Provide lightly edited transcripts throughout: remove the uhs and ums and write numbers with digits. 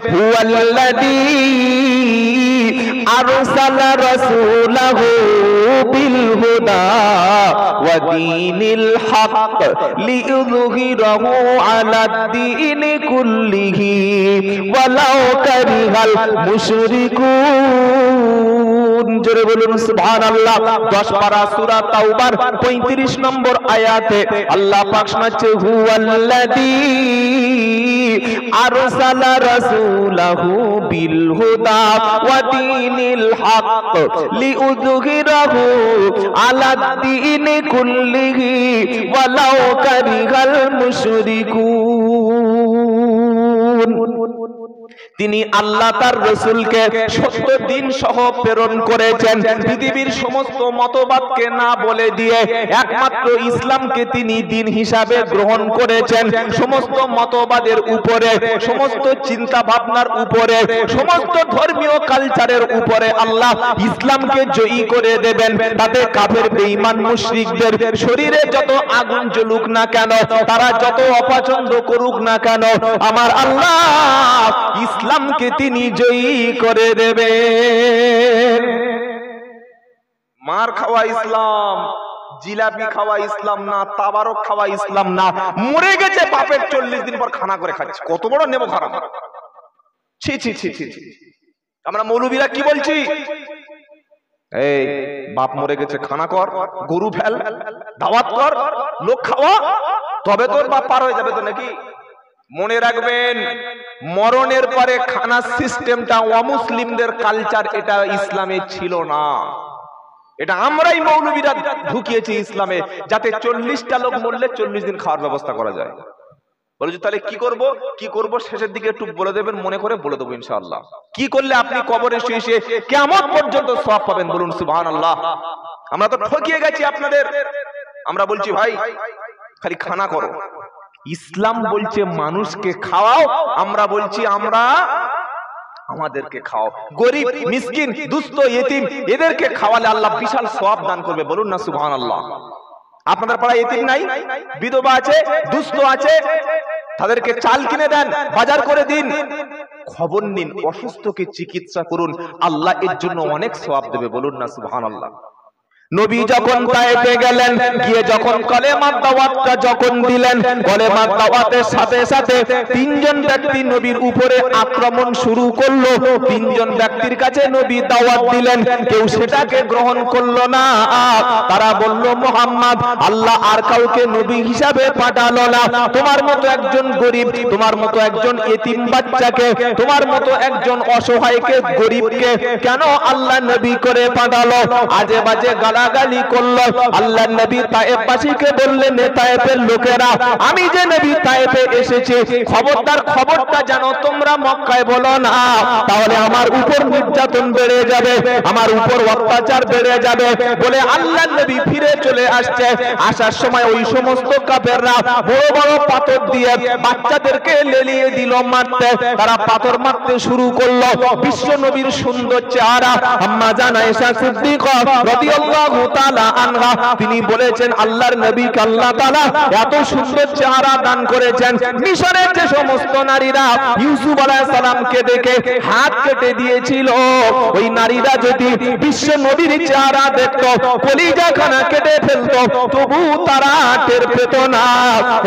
হুয়াল্লাযী আরসালা রাসূলাহু বিল হুদা ওয়া দীনিল হক লিইয়ুযহিরাহু আলাদ দীনি কুল্লিহি ওয়ালাউ কারিহাল মুশরিকুন। জোরে বলুন সুবহানাল্লাহ। 10 পারা সূরা তাওবার 35 নম্বর আয়াতে আল্লাহ পাক শোনাচ্ছে হুয়াল্লাযী আরসালা রাসূলাহু বিল হুদা ওয়া দীনিল হক লিইয়ুযহিরাহু আলাদ দীনি কুল্লিহি ওয়ালাউ কারিহাল মুশরিকুন। তিনি আল্লাহ তার রাসূলকে সত্য দিন সহ প্রেরণ করেছেন, পৃথিবীর সমস্ত মতবাদকে না বলে দিয়ে একমাত্র ইসলামকে তিনি দিন হিসাবে গ্রহণ করেছেন। সমস্ত মতবাদের উপরে, সমস্ত চিন্তা ভাবনার উপরে, সমস্ত ধর্মীয় কালচারের উপরে আল্লাহ ইসলামকে জয়ী করে দেবেন। তাতে কাফের বেঈমান মুশরিকদের শরীরে যত আগুন জ্বলুক না কেন, তারা যত অপছন্দ করুক না কেন, আমার আল্লাহ ইসলামকে তিনি জয়ী করে দেবেন। মার খাওয়া ইসলাম, জিলাপি খাওয়া ইসলাম না, তাবারক খাওয়া ইসলাম না। মরে গেছে বাপের 40 দিন পর খানা করে খাচ্ছে, কত বড় নেব খারাপ। ছি ছি ছি ছি। আমরা মৌলবীরা কি বলছি? এই বাপ মরে গেছে, খানা কর, গরু ফেল, দাওয়াত কর, লোক খাওয়া, তবে তোর বাপ পার হয়ে যাবে তো নাকি? মনে রাখবেন, মরণের পরে খানার সিস্টেমটা অমুসলিমদের কালচার, এটা ইসলামে ছিল না। এটা আমরাই মৌলবীরা ঢুকিয়েছি ইসলামে, যাতে 40টা লোক মরলে 40 দিন খাওয়ার ব্যবস্থা করা যায়। বলেছি তাহলে কি করব, কি করব শেষের দিকে একটু বলে দেবেন, মনে করে বলে দেবো ইনশাআল্লাহ। কি করলে আপনি কবরে শুয়ে কিয়ামত পর্যন্ত সওয়াব পাবেন, বলুন সুবহানাল্লাহ। আমরা তো ঠকিয়ে গেছি আপনাদের। আমরা বলছি ভাই খালি খানা করো, ইসলাম বলছে মানুষকে খাওয়াও, আমরা বলছি আমরা আমাদেরকে খাও। গরিব, মিসকিন, দুস্থ, ইতিম এদেরকে খাওয়ালে আল্লাহ বিশাল সওয়াব দান করবে, বলুন না সুবহানাল্লাহ। আপনাদের পাড়ায় ইতিম নাই, বিধবা আছে, দুস্থ আছে, তাদেরকে চাল কিনে দেন, বাজার করে দিন, খবর নিন, অসুস্থকে চিকিৎসা করুন, আল্লাহ এর জন্য অনেক সওয়াব দেবে, বলুন না সুবহানাল্লাহ। নবী যখন তায়েফে গেলেন, গিয়ে যখন কলেমার দাওয়াতটা যখন দিলেন, কলেমার দাওয়াতের সাথে সাথে 3 জন ব্যক্তি নবীর উপরে আক্রমণ শুরু করলো। 3 জন ব্যক্তির কাছে নবী দাওয়াত দিলেন, কেউ সেটাকে গ্রহণ করলো না। তারা বলল, মুহাম্মদ আল্লাহ আর কাউকে নবী হিসাবে পাঠালো না, তোমার মতো একজন গরিব, তোমার মতো একজন এতিম বাচ্চাকে, তোমার মতো একজন অসহায়কে, গরিবকে কেন আল্লাহ নবী করে পাঠালো? আজে বাজে গালাগালি করলো। আল্লাহ নবী তায়েফবাসীকে বললেন, তায়েফের লোকেরা, আমি যে নবী তায়েফে এসেছি, খবরদার খবরটা জানো তোমরা মক্কায় বলো না, তাহলে আমার উপর নির্যাতন বেড়ে যাবে, আমার উপর অত্যাচার বেড়ে যাবে। বলে আল্লাহ নবী ফিরে চলে আসছে। আসার সময় ওই সমস্ত কাফেররা বড় বড় পাথর দিয়ে বাচ্চাদেরকে লেলিয়ে দিল মারতে। তারা পাথর মারতে শুরু করলো। বিশ্ব নবীর সুন্দর চেহারা আম্মা জান আয়েশা সিদ্দিকা রাদিয়াল্লাহু তাআলা আনহা, তিনি বলেছেন আল্লাহর নবীকে আল্লাহ তাআলা এত সুন্দর চেহারা দান করেছেন, মিশরের যে সমস্ত নারীরা ইউসুফ আলাইহিস সালামকে দেখে হাত কেটে দিয়েছিল, ওই নারীরা যদি বিশ্ব নবীর চেহারা দেখতো, কলিজাখানা কেটে ফেলতো, তবু তারা টের পেত না।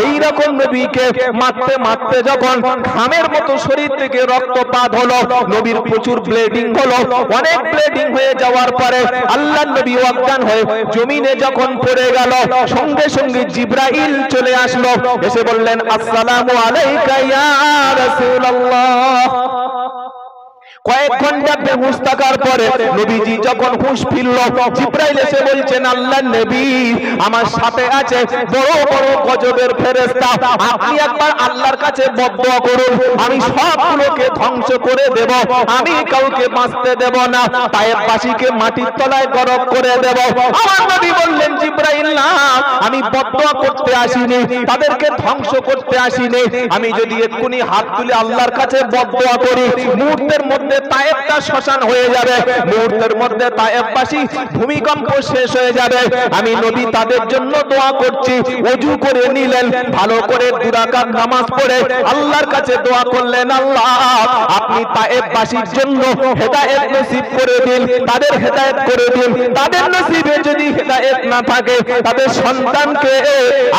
এইরকম নবীকে মারতে মারতে যখন ঘামের মতো শরীর থেকে রক্তপাত হলো, নবীর প্রচুর ব্লিডিং হলো। অনেক ব্লিডিং হয়ে যাওয়ার পরে আল্লাহ নবী অজ্ঞান হয়ে জমিনে যখন পড়ে গেল, সঙ্গে সঙ্গে জিবরাইল চলে আসলো, এসে বললেন, আসসালামু আলাইকা ইয়া রাসূলুল্লাহ। কয়েক ঘন্টা বেহুশ থাকার পরে নবীজি যখন হুঁশ ফিরল, জিবরাইল এসে বলছেন, আল্লাহর নবী আমার সাথে আছে বড় বড় গজবের ফেরেশতা, আপনি একবার আল্লাহর কাছে বদদুয়া করুন, আমি সবগুলোকে ধ্বংস করে দেব, আমি কাউকে বাঁচতে দেব না, তায়েফবাসীকে মাটির তলায় গরক করে দেব। আমার নবী বললেন, জিবরাইল না, আমি বদদুয়া করতে আসিনি, তাদেরকে ধ্বংস করতে আসিনি, আমি যদি এক্ষুনি হাত তুলে আল্লাহর কাছে বদদুয়া করি, মুহূর্তের মধ্যে তায়েফটা শ্মশান হয়ে যাবে, মুহূর্তের মধ্যে তায়েফবাসী ভূমিকম্প শেষ হয়ে যাবে। আমি নবী তাদের জন্য দোয়া করছি। ওযু করে নিলেন, ভালো করে 2 রাকাত নামাজ পড়ে আল্লাহর কাছে দোয়া করলেন, আল্লাহ আপনি আপনি তায়েফবাসীর জন্য হেদায়েত নসিব করে দিন, তাদের হেদায়েত করে দিন। তাদের নসিবে যদি হেদায়েত না থাকে, তাদের সন্তানকে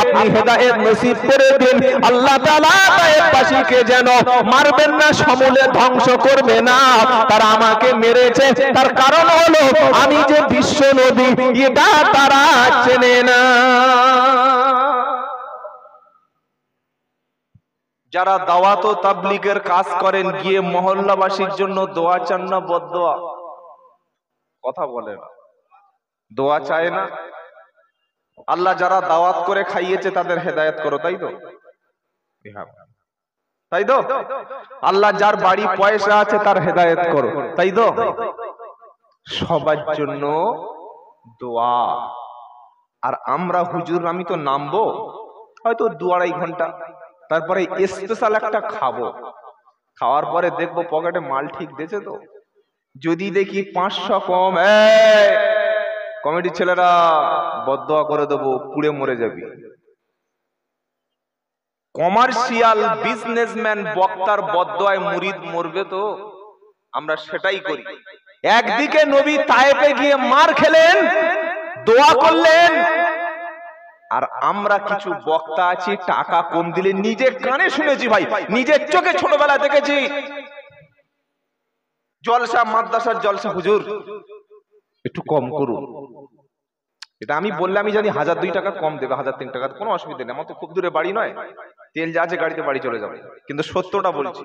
আপনি হেদায়েত নসিব করে দিন। আল্লাহ তাআলা তায়েফবাসীকে যেন মারবেন না, সমূলে ধ্বংস করবে না। তারা আমাকে মেরেছে, তার কারণ হলো আমি যে বিশ্ব নবী, এটা তারা চেনে না। যারা দাওয়াত ও তাবলীগের কাজ করেন, গিয়ে মহল্লাবাসীর জন্য দোয়া চান না বদদোয়া? কথা বলে না, দোয়া চায় না? আল্লাহ যারা দাওয়াত করে খাইয়েছে তাদের হেদায়েত করো, তাই তো? তাই তো? আল্লাহ যার বাড়ি পয়সা আছে তার হেদায়েত করো, তাই তো? সবার জন্য দোয়া। আর আমরা হুজুর আমি তো নামবো হয়তো 2-2.5 ঘন্টা, তারপরে স্পেশাল একটা খাবো, খাওয়ার পরে দেখবো পকেটে মাল ঠিক দিয়েছে তো। যদি দেখি 500 কম, কমিটির ছেলেরা বদদোয়া করে দেবো, পুড়ে মরে যাবি। কমার্শিয়াল বিজনেসম্যান বক্তার বদদোয়ায় মুরিদ মরবে তো, আমরা সেটাই করি। একদিকে নবী তায়েফে গিয়ে মার খেলেন, দোয়া করলেন, আর আমরা কিছু বক্তা আছি টাকা কম দিলে, নিজে কানে শুনেছি ভাই, নিজের চোখে ছোটবেলা দেখেছি, জলসা মাদ্রাসার জলসা, হুজুর একটু কম করুন। এটা আমি বললে আমি জানি 1000-2 টাকা কম দেবে, 1000-3 টাকা, কোনো অসুবিধা নেই, আমার তো খুব দূরে বাড়ি নয়, তেল যা আছে গাড়িতে বাড়ি চলে যাবে। কিন্তু সত্যটা বলছি,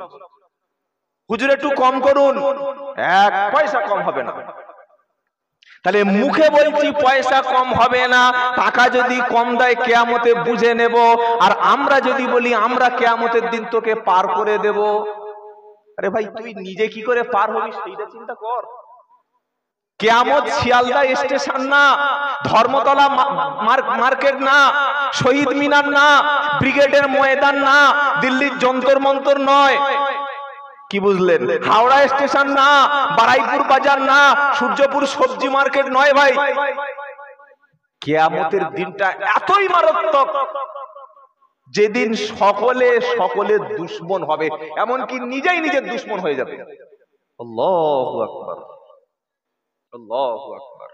হুজুর একটু কম করুন, 1 পয়সা কম হবে না। তাহলে মুখে বলছি পয়সা কম হবে না, টাকা যদি কম দেয় কিয়ামতে বুঝে নেব। আর আমরা যদি বলি আমরা কিয়ামতের দিন তোকে পার করে দেব, আরে ভাই তুই নিজে কি করে পার হবি সেইটা চিন্তা কর। কিয়ামত শিয়ালদা স্টেশন না, ধর্মতলা মার্কেট না, শহীদ মিনার না, ব্রিগেডের ময়দান না, দিল্লির যন্তর মন্তর নয়, কি বুঝলেন, হাওড়া স্টেশন না, বারাইপুর বাজার না, সূর্যপুর সবজি মার্কেট নয় ভাই। কিয়ামতের দিনটা এতই মারাত্মক, যেদিন সকলে সকলের দুশমন হবে, এমনকি নিজেই নিজের দুশমন হয়ে যাবে। আল্লাহু আকবার, আল্লাহু আকবার।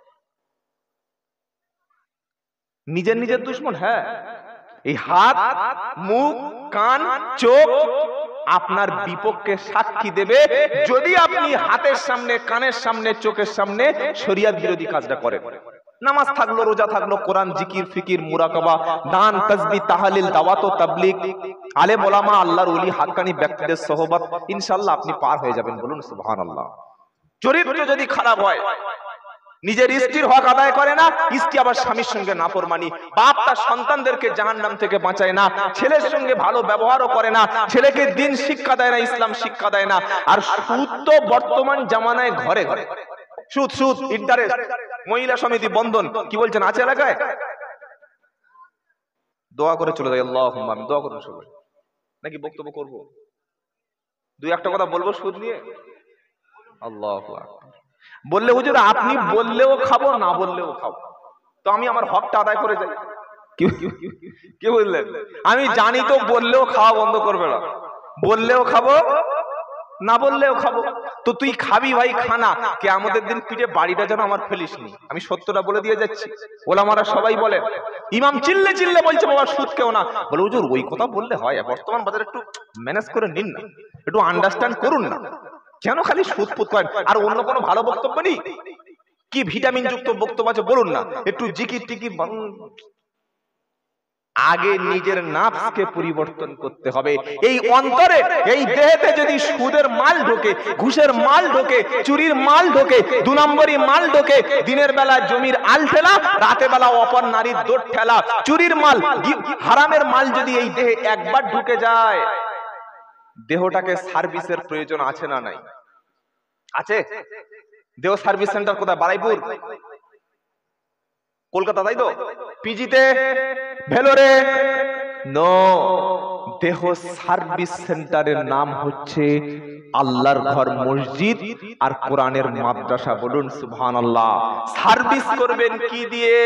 নিজের নিজের দুশমন, হ্যাঁ, এই হাত, মুখ, কান, চোখ আপনার বিপক্ষে সাক্ষী দেবে যদি আপনি হাতের সামনে, কানের সামনে, চোখের সামনে শরিয়ত বিরোধী কাজটা করেন। নামাজ থাকলো, রোজা থাকলো, কোরআন, জিকির, ফিকির, মুরাকাবা, দান, তাসবিহ, তাহলিল, দাওয়াত ও তাবলীগ, আলেম ওলামা, আল্লাহর ওলি, হাক্কানি ব্যক্তিদের সোহবত, ইনশাআল্লাহ আপনি পার হয়ে যাবেন। বলুন সুবহানাল্লাহ। চরিত্র যদি খারাপ হয়, নিজের স্ত্রীর হক আদায় করে না, স্ত্রী আবার স্বামীর সঙ্গে নাফরমানি, বাপ তার সন্তানদেরকে জাহান্নাম থেকে বাঁচায় না, ছেলের সঙ্গে ভালো ব্যবহারও করে না, ছেলেকে দিন শিক্ষা দেয় না, ইসলাম শিক্ষা দেয় না। আর সুদ তো বর্তমান জামানায় ঘরে ঘরে, সুদ, সুদ, ইন্টারেস্ট, মহিলা সমিতি, বন্ধন, কি বলছেন আছে এলাকায়? দোয়া করে চলে যাই, আল্লাহুম্মা আমিন। দোয়া করুন সবাই, নাকি বক্তব্য করব? 2-1টা কথা বলবো সুদ নিয়ে। আল্লাহু আকবার। বললে হুজুর আপনি বললেও খাবো, না বললেও খাবো, তো আমি আমার হকটা আদায় করে যাই। কি বুঝলেন? আমি জানি তো বললেও খাওয়া বন্ধ করবে না, বললেও খাবো, না বললেও খাবো। তো তুই খাবি ভাই, খানা, কিয়ামতের দিন পিঠে বাড়িটা যেন আমার ফেলিসনি। আমি সত্যটা বলে দিয়ে যাচ্ছি। ওলামারা সবাই বলে, ইমাম চিল্লে চিল্লে বলছে বাবা সুদ কেউ না। বলে হুজুর ওই কথা বললে হয়? বর্তমান বাজারে একটু ম্যানেজ করে নিন না, একটু আন্ডারস্ট্যান্ড করুন না, কেন খালি সুদ পুত করেন? আর অন্য কোনো ভালো বক্তব্য নেই? কি ভিটামিন যুক্ত বক্তব্য আছে বলুন না, একটু জিকির টিকির। আগে নিজের নাফসকে পরিবর্তন করতে হবে। এই অন্তরে, এই দেহেতে যদি সুদের মাল ঢোকে, ঘুষের মাল ঢোকে, চুরির মাল ঢোকে, 2 নম্বরই মাল ঢোকে, দিনের বেলা জমির আল ঠেলা, রাতে বেলা অপর নারীর দোর ঠেলা, চুরির মাল, হারামের মাল যদি এই দেহে একবার ঢুকে যায়, দেহটাকে সার্ভিসের প্রয়োজন আছে না নাই? আছে। দেহ সার্ভিস সেন্টার কোথায়? বারাইপুর, কলকাতা, তাই তো? পিজিতে, ভেলোরে? নো, দেহ সার্ভিস সেন্টারের নাম হচ্ছে আল্লাহর ঘর, মসজিদ আর কোরআনের মাদ্রাসা। বলুন সুবহানাল্লাহ। সার্ভিস করবেন কি দিয়ে?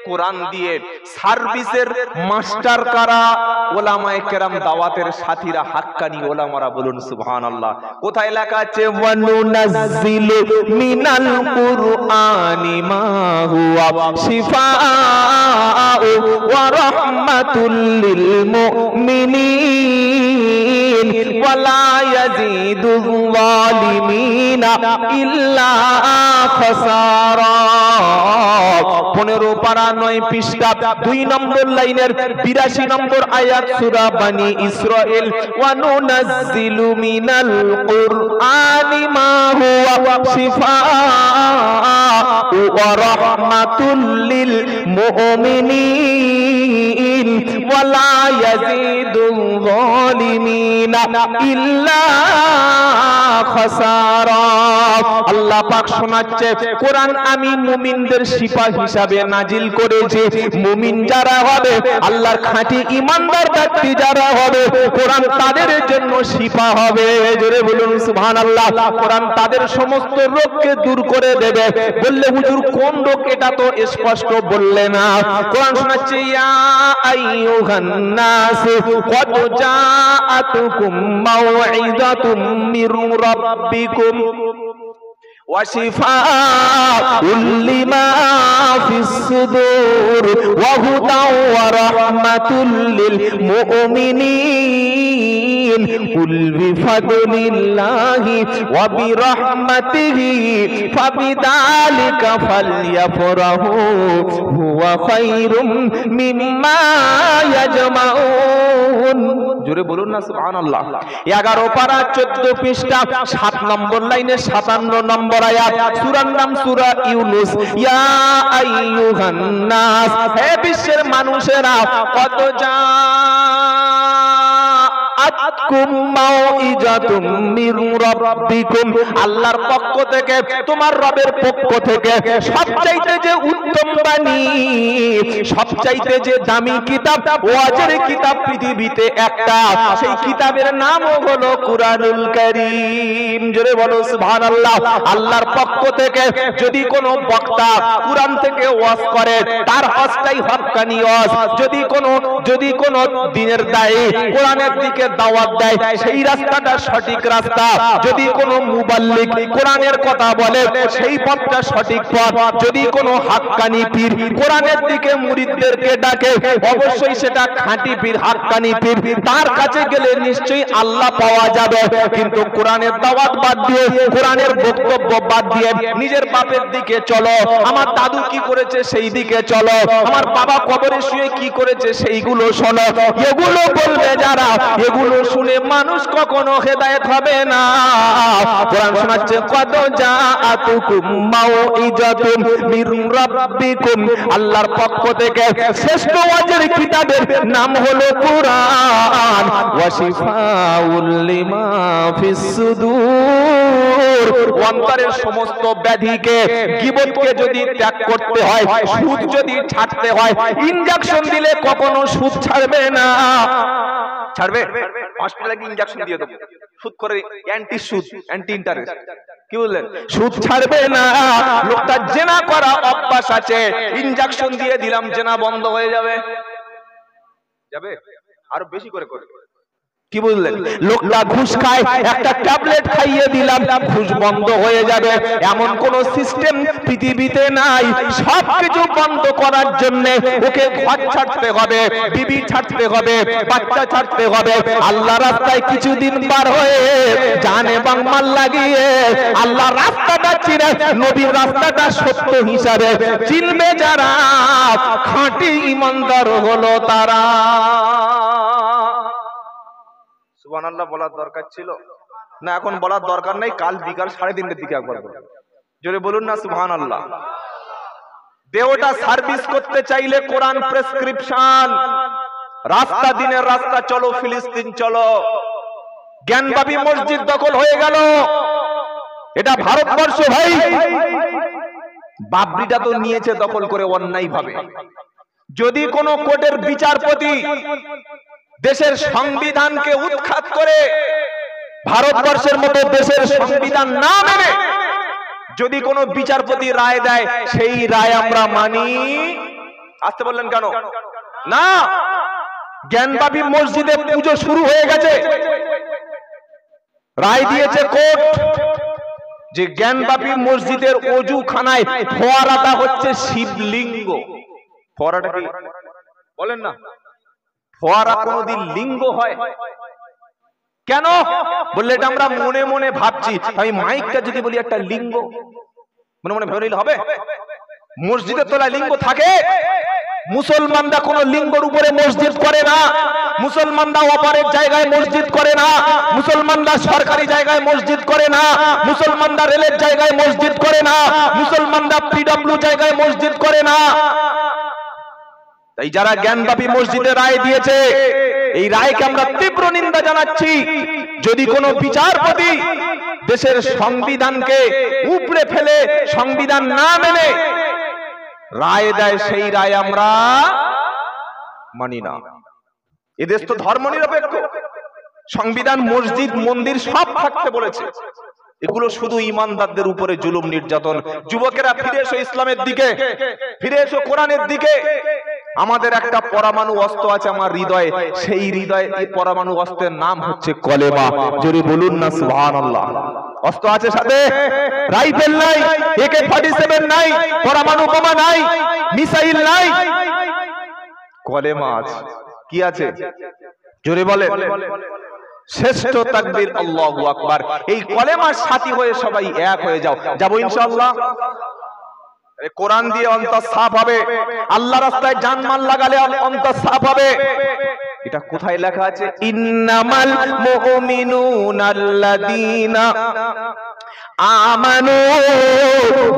কোরআন দিয়ে সার্ভিসের মাস্টার কারা? ওলামায়ে কেরাম, দাওয়াতের সাথীরা, হাক্কানি ওলামারা। বলুন সুবহানাল্লাহ। কোথায় লেখা আছে? ওয়ানুনাজ্জিলু মিনাল কুরআনি মা হুয়া শিফাউ ওয়া রাহমাতুল লিল মুমিনিন ওয়া লা ইয়াজিদুল যালিমিনা ইল্লা খাসারা। 15 পারা 9 পৃষ্ঠা 2 নম্বর লাইনের 82 নম্বর আয়াত, সূরা বনি ইসরাইল। ওয়া নুনাজ্জিলু মিনাল কুরআনি মা হুয়া শিফাউ ওয়া রাহমাতুল লিল মুমিনিন ওয়া লা ইয়াজিদুল যালিমিনা ইল্লা খাসারা। আল্লাহ পাক শোনাচ্ছে, কোরআন আমি মুমিনদের শিফা হিসাবে নাজিল করেছি। মুমিন যারা হবে, আল্লাহর খাঁটি ঈমানদার ব্যক্তি যারা হবে, কোরআন তাদের জন্য শিফা হবে। জোরে বলুন সুবহানাল্লাহ। কোরআন তাদের সমস্ত রোগকে দূর করে দেবে। বললে হুজুর কোন রোগ? এটা তো স্পষ্ট বললে না। কোরআন শোনাচ্ছে, ইয়া আইয়ুহান নাস ক্বাদ জাআতুকুম মাউইযাতুম মির রাব্বিকুম وشفاء لما في الصدور وهدى ورحمة للمؤمنين قل بفضل الله وبرحمته فبذلك فليفرحوا هو خير مما يجمعون। জোরে বলুন না সুবহানাল্লাহ। 11 পারা 14 পৃষ্ঠা 7 নম্বর লাইনে 57 নম্বর আয়াত, সূরার নাম সূরা ইউনূস। ইয়া আইয়ুহান নাস, হে বিশ্বের মানুষেরা, কত জাআতকুম মাউইযাতুম মির রাব্বিকুম, আল্লাহর পক্ষ থেকে, তোমার রবের পক্ষ থেকে সবচাইতে যে উত্তম বাণী, সবচাইতে যে দামি কিতাব, ওয়াজের কিতাব পৃথিবীতে একটা, সেই কিতাবের নামও হলো কুরআনুল কারীম। জোরে বলো সুবহানাল্লাহ। আল্লাহর পক্ষ থেকে যদি কোনো বক্তা কুরআন থেকে ওয়াজ করে, তার ওয়াজটাই হক্কানি ওয়াজ। যদি কোনো দিনের দায়ী কোরআনের দিকে দাওয়াত দেয়, সেই রাস্তাটা সঠিক রাস্তা। যদি কোনো মুবাল্লিগ কোরআনের কথা বলে, সেই পথটা সঠিক পথ। যদি কোনো হাক্কানি পীর কোরআনের দিকে মুরিদদেরকে ডাকে, অবশ্যই সেটা খাঁটি পীর, হাক্কানি পীর। তার কাছে গেলে নিশ্চয়ই আল্লাহ পাওয়া যাবে। কিন্তু কোরআনের দাওয়াত বাদ দিয়ে, কোরআনের বক্তব্য বাদ দিয়ে নিজের বাপের দিকে চলো, আমার দাদু কি করেছে সেই দিকে চলো, আমার বাবা কবরে শুয়ে কি করেছে সেইগুলো শোনো, এগুলো বলবে যারা, এগুলো শুনে মানুষ কখনো হেদায়েত হবে না। কোরআন শোনাচ্ছে, কদ জাআতুকুম মাউইযাতুম মির রাব্বিকুম, আল্লাহর পক্ষ থেকে শ্রেষ্ঠ ওয়াজের কিতাবের নাম হলো কুরআন। ওয়া শিফাউল লিমা ফিস সুদূর, অন্তরের সমস্ত ব্যাধিকে, গীবতকে যদি ত্যাগ করতে হয়, সুদ যদি ছাড়তে হয়, ইনজেকশন দিলে কখনো সুদ ছাড়বে না। ছাড়বে? হসপিটালে কি ইনজেকশন দিয়ে দেবো? সুদ করে অ্যান্টি সুদ, অ্যান্টি ইন্টারেস্ট, কি বললেন? সুদ ছাড়বে না। লোকটা জেনা করা অভ্যাস আছে, ইনজেকশন দিয়ে দিলাম, জেনা বন্ধ হয়ে যাবে। যাবে? আরো বেশি করে করে, কি বুঝলেন? লোকটা ঘুষ খায়, একটা ট্যাবলেট খাইয়ে দিলাম, ঘুষ বন্ধ হয়ে যাবে। এমন কোন সিস্টেম পৃথিবীতে নাই। সবকিছু বন্ধ করার জন্য ওকে ঘর ছাড়তে হবে, বিবি ছাড়তে হবে, বাচ্চা ছাড়তে হবে। আল্লাহ রাস্তায় কিছুদিন পার হয়ে জানে এবং মাল লাগিয়ে আল্লাহ রাস্তাটা চিনে, নবীর রাস্তাটা সত্য হিসাবে চিনবে যারা, খাঁটি ঈমানদার হলো তারা। সুবহানাল্লাহ বলার দরকার ছিল না? এখন বলার দরকার নাই, কাল বিকাল 3:30 দিকে একবার বলুন। জোরে বলুন না সুবহানাল্লাহ। দেহটা সার্ভিস করতে চাইলে কোরআন প্রেসক্রিপশন। রাস্তা, দিনের রাস্তা চলো, ফিলিস্তিন চলো। জ্ঞানবাবী মসজিদ দখল হয়ে গেল, এটা ভারতবর্ষ ভাই। বাবরিটা তো নিয়েছে দখল করে অন্যায় ভাবে। যদি কোন কোর্টের বিচারপতি দেশের সংবিধানকে উৎখাত করে, ভারতবর্ষের মতো দেশের সংবিধান না মেনে যদি কোনো বিচারপতি রায় দেয়, সেই রায় আমরা মানি আসতে বললেন কেন? না, জ্ঞানবাপী মসজিদে পুজো শুরু হয়ে গেছে। রায় দিয়েছে কোর্ট যে জ্ঞানবাপী মসজিদের অজুখানায় ফোয়ারাটা হচ্ছে শিবলিঙ্গ। ফোয়ারাটা কি বলেন না? ফোয়ারা কোনদিন লিঙ্গ হয়? কেন বললে এটা আমরা মনে মনে ভাবছি। আমি মাইকটা যদি বলি একটা লিঙ্গ, মনে মনে ভেবে নিলে হবে? মসজিদের তলায় লিঙ্গ থাকে? মুসলমানরা কোন লিঙ্গর উপরে মসজিদ করে না। মুসলমানরা অপরের জায়গায় মসজিদ করে না। মুসলমানরা সরকারি জায়গায় মসজিদ করে না। মুসলমানরা রেলের জায়গায় মসজিদ করে না। মুসলমানরা পিডব্লিউ জায়গায় মসজিদ করে না। তাই যারা জ্ঞানবাপী মসজিদে রায় দিয়েছে, এই রায়কে আমরা তীব্র নিন্দা জানাচ্ছি। যদি কোনো বিচারপতি দেশের সংবিধানকে উপড়ে ফেলে সংবিধান না মেনে রায় দেয়, সেই রায় আমরা মানি না। এদেশ তো ধর্মনিরপেক্ষ, সংবিধান মসজিদ মন্দির সব থাকতে বলেছে। এগুলো শুধু ইমানদারদের উপরে জুলুম নির্যাতন। যুবকেরা ফিরে এসো ইসলামের দিকে, ফিরে এসো কোরআনের দিকে। আমাদের একটা পরমাণু অস্ত্র আছে আমার হৃদয়ে, সেই হৃদয়ে এই পরমাণু অস্ত্রের নাম হচ্ছে কলেমা। জোরে বলুন না সুবহানাল্লাহ। অস্ত্র আছে সাথে, রাইফেল নাই, AK-47 নাই, পরমাণু বোমা নাই, মিসাইল নাই, কলেমা আছে। কি আছে? জোরে বলে। শ্রেষ্ঠ তাকবীর আল্লাহু আকবার। এই কলেমার সাথী হয়ে সবাই এক হয়ে যাও। যাবো ইনশাআল্লাহ। কোরআন দিয়ে অন্তর সাফ হবে, আল্লাহ রাস্তায় জানমাল লাগালে অন্তর সাফ হবে। এটা কোথায় লেখা আছে? ইন্নামাল মুমিনুনাল্লাযীনা আমানু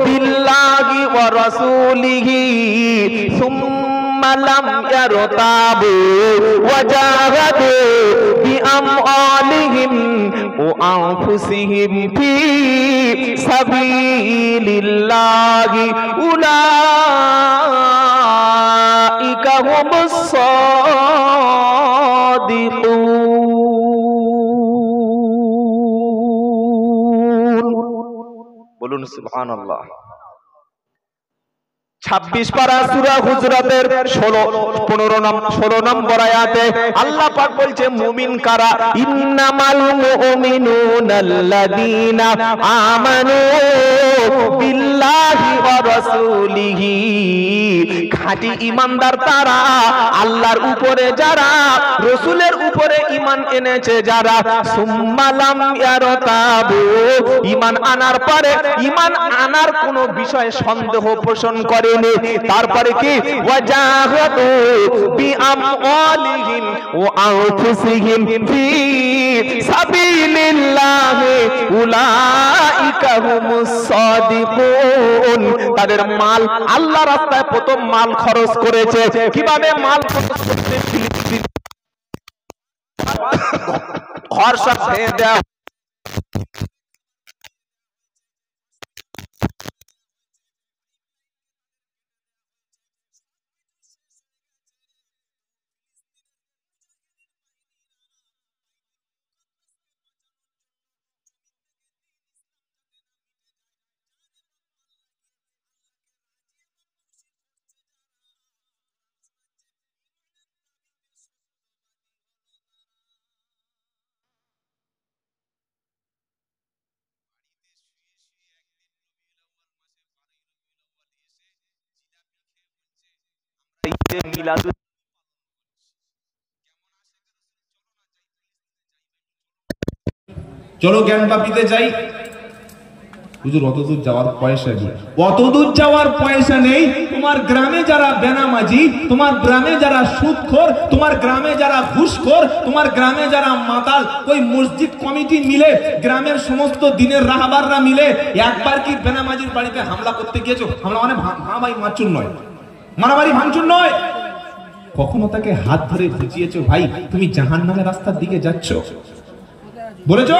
বিল্লাহি ওয়া রাসূলিহি সুম্মা লাম ইয়ারতাবু ওয়া জাহাদু বিআমওয়ালিহিম ওয়া আনফুসিহিম ফি সাবিলিল্লাহি উলাইকা হুমুস সাদিকুন। বলুন সুবহানাল্লাহ। 26 পারা সূরা হুজরাতের 16 নম্বর আয়াতে আল্লাহ পাক বলছে মুমিন কারা? ইন্নামাল মুমিনুনাল্লাযীনা আমানু বিল্লাহি ওয়া রাসূলিহি। খাঁটি ঈমানদার তারা, আল্লাহর উপরে যারা, রাসূলের উপরে ঈমান এনেছে যারা। সুম্মা লাম ইয়ারতাবু, ঈমান আনার পরে ঈমান আনার কোন বিষয়ে সন্দেহ পোষণ করে। তারপরে কি? ওয়াজাহাদু বিআমওয়ালিহিম ওয়া আনফুসিহিম ফি সাবিলিল্লাহি উলাইকা হুমুস সাদিকুন। তাদের মাল আল্লাহর রাস্তায় প্রথম মাল খরচ করেছে। কিভাবে মাল খরচ করতে? ঘর সব ভেঙে দেওয়া, চলো জ্ঞানবাপীতে যাই। হুজুর অতদূর যাওয়ার পয়সা নেই, অতদূর যাওয়ার পয়সা নেই। তোমার গ্রামে যারা বেনামাজি, তোমার গ্রামে যারা সুদখোর, তোমার গ্রামে যারা ঘুষখোর, তোমার গ্রামে যারা মাতাল, ওই মসজিদ কমিটি মিলে, গ্রামের সমস্ত দিনের রাহবাররা মিলে একবার কি বেনামাজির বাড়িতে হামলা করতে গিয়েছো? হামলা মানে ভাই মারচুর নয়, মারামারি ভাঙচুর নয়। কখনো তাকে হাত ধরে বুঝিয়েছো ভাই তুমি জাহান্নামের রাস্তার দিকে যাচ্ছ? বলেছো?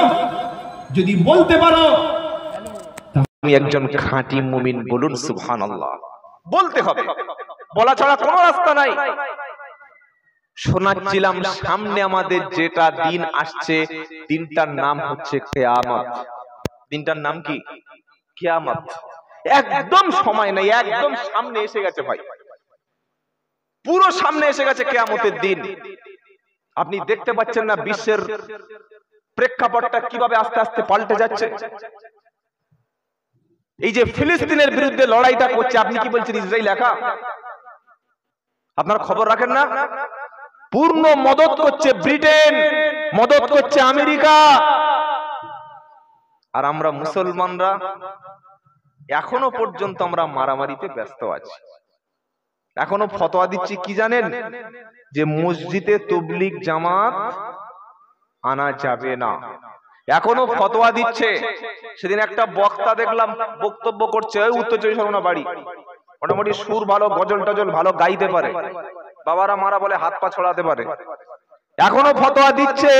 যদি বলতে পারো তুমি একজন খাঁটি মুমিন। বলুন সুবহানাল্লাহ। বলতে হবে, বলা ছাড়া কোনো রাস্তা নাই। শোনাচ্ছিলাম সামনে আমাদের যেটা দিন আসছে, দিনটার নাম হচ্ছে কিয়ামত। দিনটার নাম কি? কিয়ামত। একদম সময় নাই, একদম সামনে এসে গেছে ভাই। পুরো সামনে এসে গেছে কিয়ামতের দিন। আপনি দেখতে পাচ্ছেন না বিশ্বের প্রেক্ষাপটটা কিভাবে আস্তে আস্তে পাল্টে যাচ্ছে। এই যে ফিলিস্তিনের বিরুদ্ধে লড়াইটা করছে, আপনি কি বলছেন ইসরায়েল একা? আপনার খবর রাখেন না? পূর্ণ মদত করছে ব্রিটেন, মদত করছে আমেরিকা। আর আমরা মুসলমানরা এখনো পর্যন্ত আমরা মারামারিতে ব্যস্ত আছি। এখনো ফতোয়া দিচ্ছি কি জানেন? যে মসজিদে তাবলীগ জামাত আনা যাবে না। এখনো ফতোয়া দিচ্ছে। সেদিন একটা বক্তা দেখলাম বক্তব্য করছে, ওই উত্তর চব্বিশ পরগনা বাড়ি, মোটামুটি সুর ভালো, গজল টজল ভালো গাইতে পারে, বাবারা মারা বলে হাত পা ছড়াতে পারে। এখনো ফতোয়া দিচ্ছে,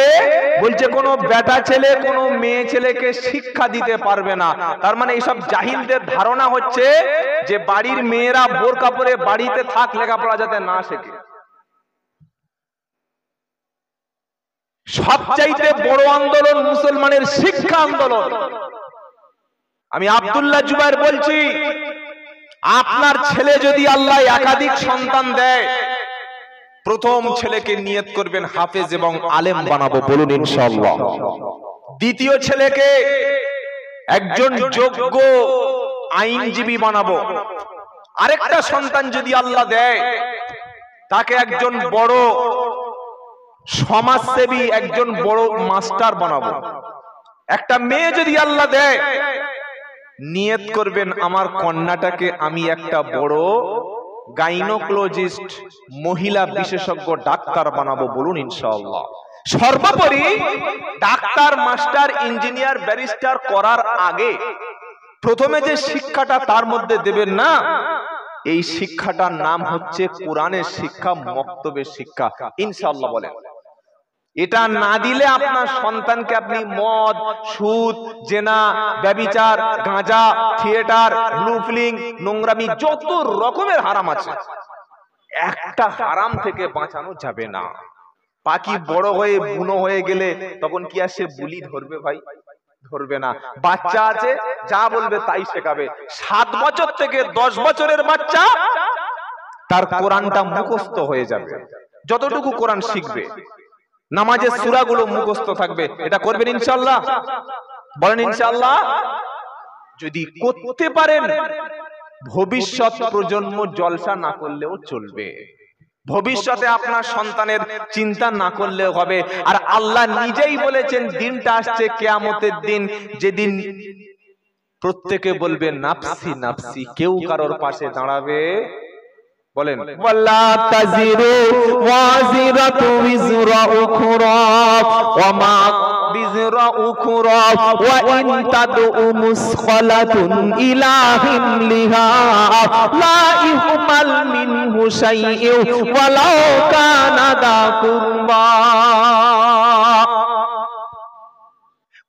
বলছে কোনো বেটা ছেলে কোনো মেয়ে ছেলেকে শিক্ষা দিতে পারবে না। তার মানে এইসব জাহিলদের ধারণা হচ্ছে যে বাড়ির মেয়েরা বোরকা পরে বাড়িতে থাক, লেখাপড়া যাতে না শেখে। সবচাইতে বড় আন্দোলন মুসলমানের শিক্ষা আন্দোলন। আমি আব্দুল্লাহ জুবাইর বলছি, আপনার ছেলে যদি আল্লাহ একাধিক সন্তান দেয়, প্রথম ছেলেকে নিয়ত করবেন হাফেজ এবং আলেম বানাবো, বলুন ইনশাআল্লাহ। দ্বিতীয় ছেলেকে একজন যোগ্য আইনজীবী বানাবো। আরেকটা সন্তান যদি আল্লাহ দেয়, তাকে একজন বড় সমাজসেবী, একজন বড় মাস্টার বানাবো। একটা মেয়ে যদি আল্লাহ দেয়, নিয়ত করবেন আমার কন্যাটাকে আমি একটা বড় গাইনোকোলজিস্ট, মহিলা বিশেষজ্ঞ ডাক্তার বানাবো, বলুন ইনশাআল্লাহ। সর্বোপরি ডাক্তার, মাস্টার, ইঞ্জিনিয়ার, ব্যারিস্টার করার আগে প্রথমে যে শিক্ষাটা তার মধ্যে দেবেন না, এই শিক্ষাটার নাম হচ্ছে কোরআনের শিক্ষা, মক্তবের শিক্ষা, ইনশাআল্লাহ বলেন। এটা না দিলে আপনার সন্তানকে আপনি মদ, সুদ, জেনা, ব্যভিচার, গাঁজা, থিয়েটার, ব্লু ফিলিং, নোংরামি, যত রকমের হারাম আছে, একটা হারাম থেকে বাঁচানো যাবে না। পাখি বড় হয়ে বুনো হয়ে গেলে তখন কি আর সে বুলি ধরবে? ভাই ধরবে না। বাচ্চা আছে, যা বলবে তাই শেখাবে। 7 বছর থেকে 10 বছরের বাচ্চা তার কোরআনটা মুখস্থ হয়ে যাবে। যতটুকু কোরআন শিখবে, নামাজের সূরাগুলো মুখস্থ থাকবে। এটা করবেন ইনশাআল্লাহ? বলেন ইনশাআল্লাহ। যদি করতে পারেন, ভবিষ্যৎ প্রজন্ম জলসা না করলেও চলবে। ভবিষ্যতে আপনার সন্তানের চিন্তা না করলেও হবে। আর আল্লাহ নিজেই বলেছেন দিনটা আসছে কিয়ামতের দিন, যেদিন প্রত্যেকে বলবে নাফসি নাফসি, কেউ কারোর পাশে দাঁড়াবে। বলেন ওয়ালা তাজিরু ওয়াজিরাতু বিজরা উখরা ওয়া মা বিজরা উখরা ওয়া ইন তাদউ মুসখালাতুন ইলা হিমলিহা লা ইহমাল মিনহু শাইউ ওয়ালাউ কানা দা কুরবা।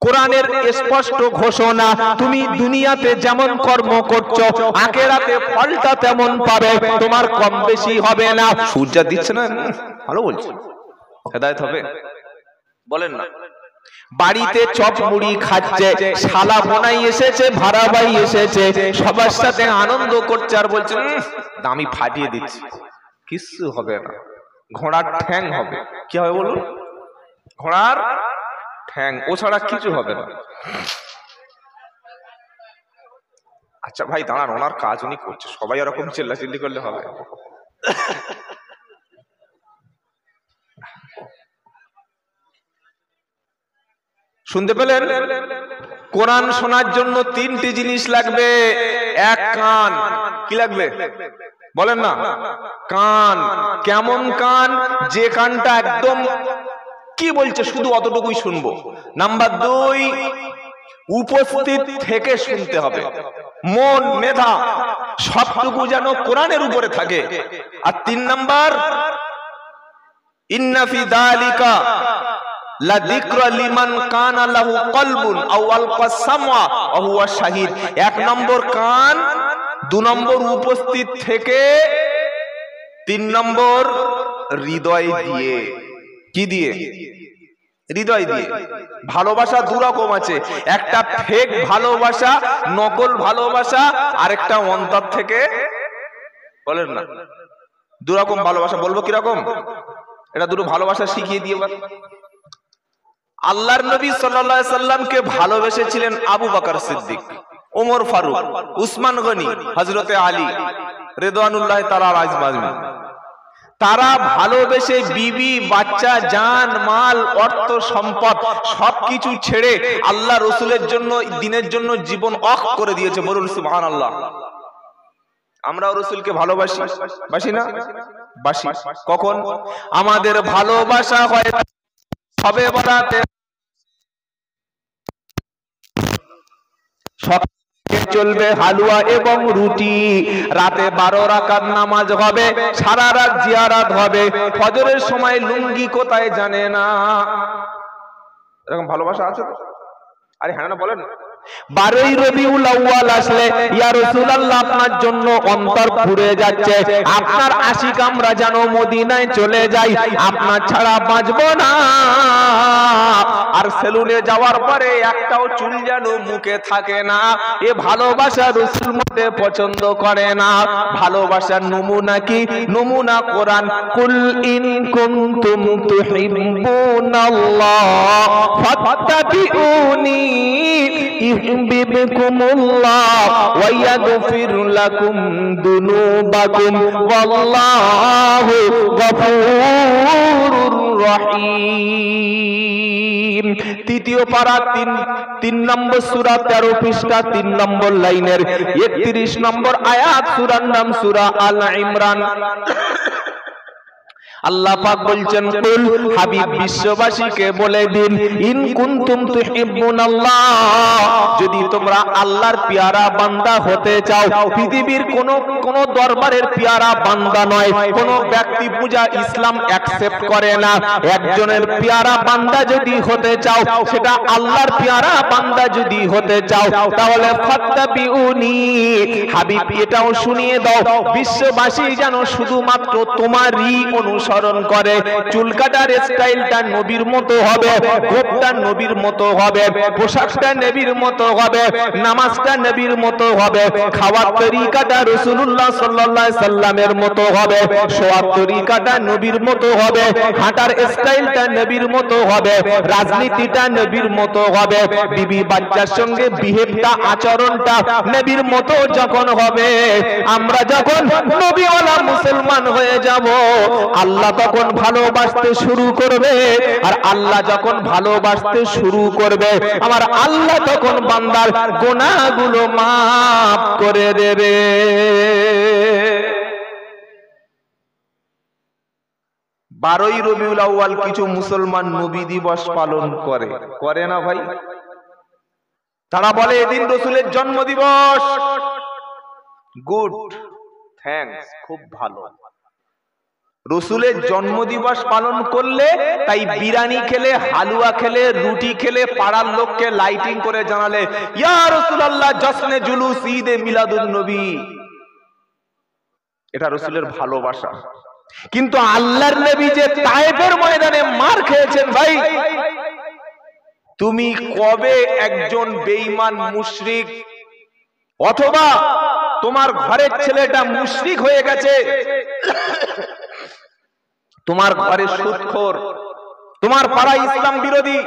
কোরআনের স্পষ্ট ঘোষণা, তুমি দুনিয়াতে যেমন কর্ম করছো, আখিরাতে ফলটা তেমন পাবে, তোমার কম বেশি হবে না। সূর্য দিচ্ছে না, ভালো বলছি, হেদায়েত হবে। বলেন না। বাড়িতে চপ মুড়ি খাচ্ছে, শালা বোনাই এসেছে, ভাড়া ভাই এসেছে, সবার সাথে আনন্দ করছে, আর বলছে দামি ফাটিয়ে দিচ্ছি, কিছু হবে না। ঘোড়ার ঠ্যাং হবে। কি হবে বলুন? ঘোড়ার ঠ্যাং, ও ছাড়া কিছু হবে না। আচ্ছা ভাই দাঁড়ান, ওনার কাজ উনি করছে, সবাই এরকম চিল্লাচিল্লি করলে হবে? শুনতে পেলেন? কোরআন শোনার জন্য 3টি জিনিস লাগবে। এক, কান। কি লাগবে বলেন না? কান। কেমন কান? যে কানটা একদম কি বলছে শুধু অতটুকুই শুনবো। নাম্বার 2, উপস্থিত থেকে শুনতে হবে। মন, মেধা সবটুকু যেন কোরআনের উপরে থাকে। আর 3 নাম্বার, ইন্না ফি যালিকা লা যিকরা লিমান কানা লাহু কলবুন আও আলকা সামআ ওয়া হুয়া শাহীদ। 1 নম্বর কান, 2 নম্বর উপস্থিত থেকে, 3 নম্বর হৃদয় দিয়ে। কি দিয়ে? হৃদয় দিয়ে। ভালোবাসা 2 রকম আছে, একটা ফেক ভালোবাসা, নকল ভালোবাসা, আর একটা অন্তর থেকে, বলেন না, দুরকম ভালোবাসা বলবো কিরকম, এটা দুটো ভালোবাসা শিখিয়ে দিয়ে এবার। আল্লাহর নবী সাল্লাল্লাহু আলাইহি সাল্লামকে ভালোবেসেছিলেন আবু বকর সিদ্দিক, ওমর ফারুক, উসমান গনি, হযরতে আলী রিদওয়ানুল্লাহ তাআলা আলাইহিম। তারা ভালোবেসে বিবি বাচ্চা জান মাল অর্থ সম্পদ সবকিছু ছেড়ে আল্লাহ রসুলের জন্য দিনের জন্য জীবন অফ করে দিয়েছে। বলুন সুবহানাল্লাহ। আমরাও রসুলকে ভালোবাসি, বাসি না? বাসি। কখন আমাদের ভালোবাসা হয় সবে বরাতে, চলবে হালুয়া এবং রুটি, রাতে 12 রাকাত নামাজ হবে, সারা রাত জিয়ারাত হবে, ফজরের সময় লুঙ্গি কোথায় জানে না। এরকম ভালোবাসা আছে তো? আরে হ্যাঁ না বলেন। 12ই রবিউল আউয়াল আসলে ইয়া রাসূলুল্লাহ আপনার জন্য অন্তর পুড়ে যাচ্ছে, আপনার আশিক আমরা যেন মদিনায় চলে যাই, আপনার ছাড়া বাঁচবো না। আর সেলুনে যাওয়ার পরে একটাও চুল যেন মুখে থাকে না। এ ভালোবাসা রাসূল মতে পছন্দ করে না। ভালোবাসার নমুনা কি? নমুনা কোরআন। কুল ইন কুনতুম তুহিব্বুনাল্লাহ ফাত্তাবিউনি ইউহিব্বুকুমুল্লাহ ওয়া ইয়াগফির লাকুম যুনুবাকুম ওয়াল্লাহু গফুরুর রহিম। তৃতীয় পারা 3 নম্বর সূরা 13 পৃষ্ঠা 3 নম্বর লাইনের 31 নম্বর আয়াত, সূরার নাম সূরা আল ইমরান। আল্লাহ পাক বলছেন, কুল হাবিব বিশ্ববাসীকে বলে দিন, ইন কুনতুম তুহিব্বুনাল্লাহ, যদি তোমরা আল্লাহর পেয়ারা বান্দা হতে চাও, পৃথিবীর কোন দরবারের পেয়ারা বান্দা নয়, কোন ব্যক্তি পূজা ইসলাম অ্যাকসেপ্ট করে না। একজনের পেয়ারা বান্দা যদি হতে চাও, সেটা আল্লাহর পেয়ারা বান্দা যদি হতে চাও, তাহলে ফাত্তাবিউনি, হাবিব এটাও শুনিয়ে দাও বিশ্ববাসী যেন শুধুমাত্র তোমারই অনুসরণ করে। চুল কাটার স্টাইলটা নবীর মতো হবে, গোপটা নবীর মতো হবে, পোশাকটা নবীর মতো হবে, নামাজটা নবীর মতো হবে, খাওয়ার তরিকাটা রাসূলুল্লাহ সাল্লাল্লাহু আলাইহি সাল্লামের মতো হবে, শোয়ার তরিকাটা নবীর মতো হবে, হাঁটার স্টাইলটা নবীর মতো হবে, রাজনীতিটা নবীর মতো হবে, বিবি বাচ্চার সঙ্গে বিহেভটা আচরণটা নবীর মতো যখন হবে, আমরা যখন নবীওয়ালা মুসলমান হয়ে যাব, আল্লাহ তখন ভালোবাসতে শুরু করবে। আর আল্লাহ যখন ভালোবাসতে শুরু করবে, আমার আল্লাহ তখন বান্দার গুনাহগুলো মাফ করে দেবে। 12ই রবিউল আউয়াল কিছু মুসলমান নবী দিবস পালন করে না ভাই? তারা বলে এদিন রাসূলের জন্ম দিবস। গুড, থ্যাঙ্কস, খুব ভালো। রাসূলের জন্মদিবস পালন করলে তাই বিরিয়ানি খেলে, হালুয়া খেলে, রুটি খেলে, পাড়ার লোককে লাইটিং করে জানালে ইয়া রাসূলুল্লাহ জশ্নে জুলুস ঈদে মিলাদুন নবী, এটা রাসূলের ভালোবাসা। কিন্তু আল্লাহর নবী যে তায়েফের ময়দানে মার খেয়েছেন ভাই, তুমি কবে একজন বেঈমান মুশরিক অথবা তোমার ঘরের ছেলেটা মুশরিক হয়ে গেছে, তোমার ঘরে সুদখোর, তোমার পাড়ায় ইসলাম বিরোধী,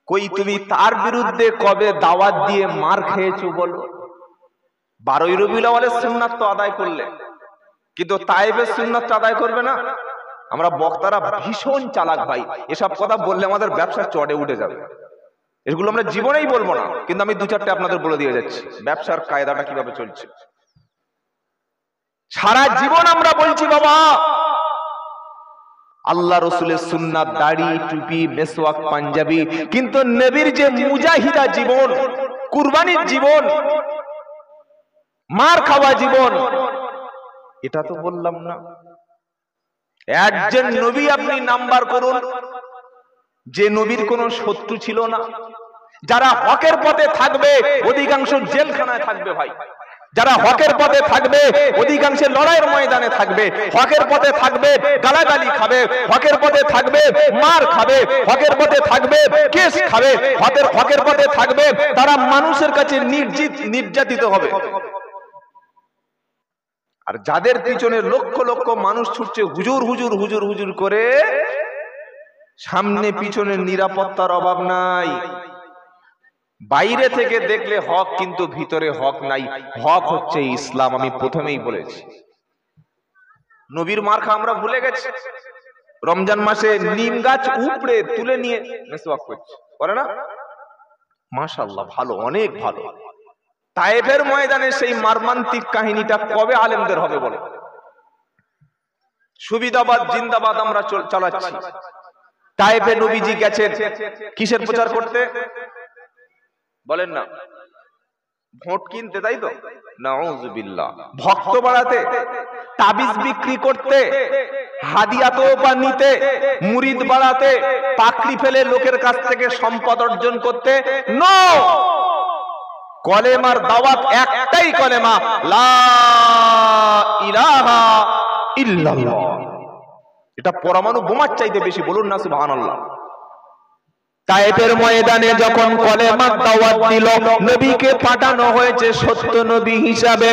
কই তুমি তার বিরুদ্ধে কবে দাওয়াত দিয়ে মার খেয়েছো বলো? 12ই রবিউল আউয়ালের সুন্নাত তো আদায় করলে, কিন্তু তায়েফের সুন্নাত আদায় করবে না। আমরা বক্তারা ভীষণ চালাক ভাই, এসব কথা বললে আমাদের ব্যবসা চড়ে উঠে যাবে। এগুলো আমরা জীবনেই বলবো না, কিন্তু আমি 2-4টা আপনাদের বলে দিয়ে যাচ্ছি ব্যবসার কায়দাটা কিভাবে চলছে। সারা জীবন আমরা বলছি বাবা আল্লাহ রসুলের সুন্নাত, দাড়ি, টুপি, মেসওয়াক, পাঞ্জাবি, কিন্তু নবীর যে মুজাহিদা জীবন, কুরবানির জীবন, মার খাওয়া জীবন, এটা তো বললাম না। একজন নবী আপনি নাম্বার করুন যে নবীর কোনো শত্রু ছিল না। যারা হকের পথে থাকবে অধিকাংশ জেলখানায় থাকবে ভাই, যারা হকের পথে থাকবে অধিকাংশ লড়াইয়ের ময়দানে থাকবে, হকের পথে থাকবে গালাগালি খাবে, হকের পথে থাকবে মার খাবে, হকের পথে থাকবে কেস খাবে, হকের পথে থাকবে তারা মানুষের কাছে নির্যাতিত হবে। আর যাদের পিছনে লক্ষ লক্ষ মানুষ ছুটছে হুজুর হুজুর হুজুর হুজুর করে, সামনে পিছনে নিরাপত্তার অভাব নাই। বাইরে থেকে দেখলে হক, কিন্তু ভিতরে হক নাই। হক হচ্ছে ইসলাম। আমি প্রথমেই বলেছি, নবীর মার্কা আমরা ভুলে গেছি। রমজান মাসে নিম গাছ উপড়ে তুলে নিয়ে মেসওয়াক করছে, করে না? মাশাআল্লাহ, ভালো, অনেক ভালো। তায়েফের ময়দানে সেই মর্মান্তিক কাহিনীটা কবে আলেমদের হবে বলো? সুবিধাবাদ জিন্দাবাদ আমরা চালাচ্ছি। তায়েফে নবীজি গেছেন কিসের প্রচার করতে বলেন না? ভোট কিনতে, তাই তো? নাউযুবিল্লাহ। ভক্ত বাড়াতে, তাবিজ বিক্রি করতে, হাদিয়া তোফা নিতে, মুরিদ বাড়াতে, পাকড়ি ফেলে লোকের কাছ থেকে সম্পদ অর্জন করতে? নো। কলেমার দাওয়াত একটাই কলেমা, লা ইলাহা ইল্লাল্লাহ। এটা পরমাণু বোমার চাইতে বেশি, বলুন না সুবহানাল্লাহ। তায়েফের ময়দানে যখন কলেমার দাওয়াত দিল, নবীকে পাঠানো হয়েছে সত্য নবী হিসাবে।